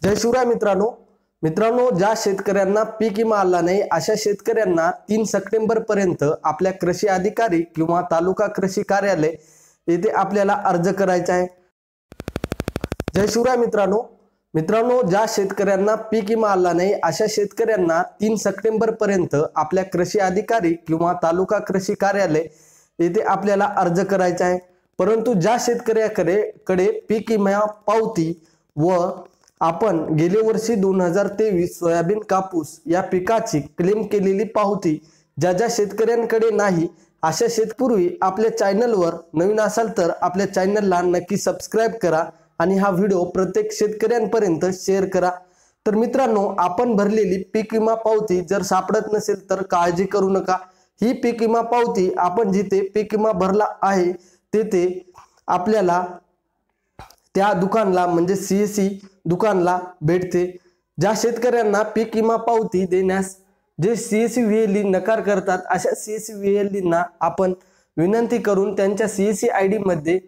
जय शिवराय मित्रांनो ज्या शेतकऱ्यांना पीक विमा आला नाही अशा शेतकऱ्यांना 3 सप्टेंबर पर्यंत आपल्या कृषी अधिकारी किंवा तालुका कृषी कार्यालय येथे आपल्याला अर्ज करायचा आहे। जय शिवराय मित्रांनो ज्या शेतकऱ्यांना पीक विमा आला नाही अशा शेतकऱ्यांना 3 सप्टेंबर पर्यंत आपल्या कृषी अधिकारी किंवा तालुका कृषी कार्यालय येथे आपल्याला अर्ज करायचा आहे। परंतु ज्या शेतकऱ्याकडे पीक विमा पावती व आपण गेले वर्षी 2023 सोयाबीन कापूस या पिकाची क्लेम केलेली पावती ज्या शेतकऱ्यांकडे नाही अशा शेतकरी आपल्या चॅनलवर नवीन असाल तर आपल्या चॅनलला नक्की सबस्क्राइब करा आणि हा व्हिडिओ प्रत्येक शेतकऱ्यांपर्यंत शेअर करा। तर मित्रांनो, आपण भरलेली पीक विमा पावती जर सापडत नसेल तर काळजी करू नका। ही पीक विमा पावती आपण जिथे पीक विमा भरला आहे तेथे आपल्याला त्या दुकानला म्हणजे सीएससी दुकानला भेटते। ज्या शेतकऱ्यांना पीक विमा पावती देण्यास जे सीएससी व्हीएलई नकार करतात अशा सीएससी व्हीएलईंना आपण विनंती करून त्यांच्या सीएससी आयडी मध्ये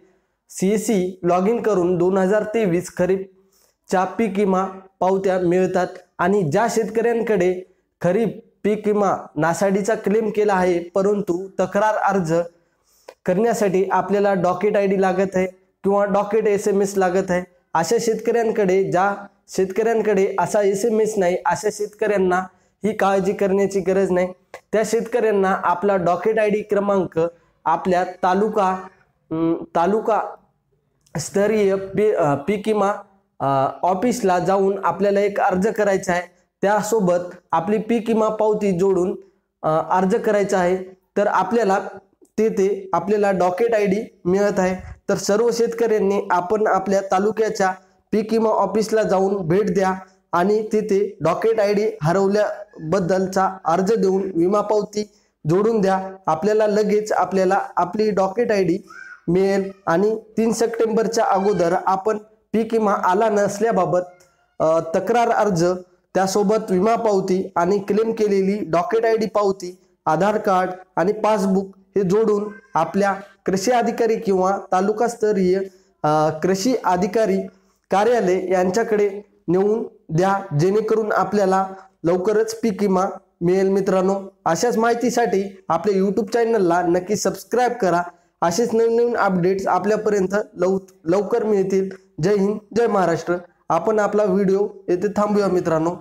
सीएससी लॉग इन करून 2023 खरीपच्या पीक विमा पावत्या मिळतात। आणि ज्या शेतकऱ्यांकडे खरीप पीक विमा नासाडीचा क्लेम केला आहे परंतु तक्रार अर्ज करण्यासाठी आपल्याला डॉकेट आयडी लागत आहे किंवा डॉकेट SMS लागत आहे अशा शेतकऱ्यांकडे, ज्या शेतकऱ्यांकडे असा SMS नाही अशा शेतकऱ्यांना ही काळजी करण्याची गरज नाही। त्या शेतकऱ्यांना आपला डॉकेट आयडी क्रमांक आपल्या तालुका स्तरीय पीक विमा ऑफिसला जाऊन आपल्याला एक अर्ज करायचा आहे। त्यासोबत आपली पीक विमा पावती जोडून अर्ज करायचा आहे। तर आपल्याला तेथे आपल्याला डॉकेट आयडी मिळत आहे। तर सर्व शेतकऱ्यांनी आपण आपल्या तालुक्याच्या पीक विमा ऑफिसला जाऊन भेट द्या आणि तिथे डॉकेट आयडी हरवल्याबद्दलचा अर्ज देऊन विमा पावती जोडून द्या। आपल्याला लगेच आपली डॉकेट आयडी मिळेल आणि 3 सप्टेंबरच्या अगोदर आपण पीक विमा आला नसल्याबाबत तक्रार अर्ज, त्यासोबत विमा पावती आणि क्लेम केलेली डॉकेट आयडी पावती, आधार कार्ड आणि पासबुक हे जोडून आपल्या कृषी अधिकारी किंवा तालुकास्तरीय कृषी अधिकारी कार्यालय यांच्याकडे नेऊन द्या, जेणेकरून आपल्याला लवकरच पीक विमा मिळेल। मित्रांनो, अशाच माहितीसाठी आपल्या YouTube चॅनलला नक्की सबस्क्राइब करा। असेच नवीन अपडेट्स आपल्यापर्यंत लवकर मिळतील। जय हिंद, जय महाराष्ट्र। आपण आपला व्हिडिओ येथे थांबूया मित्रांनो।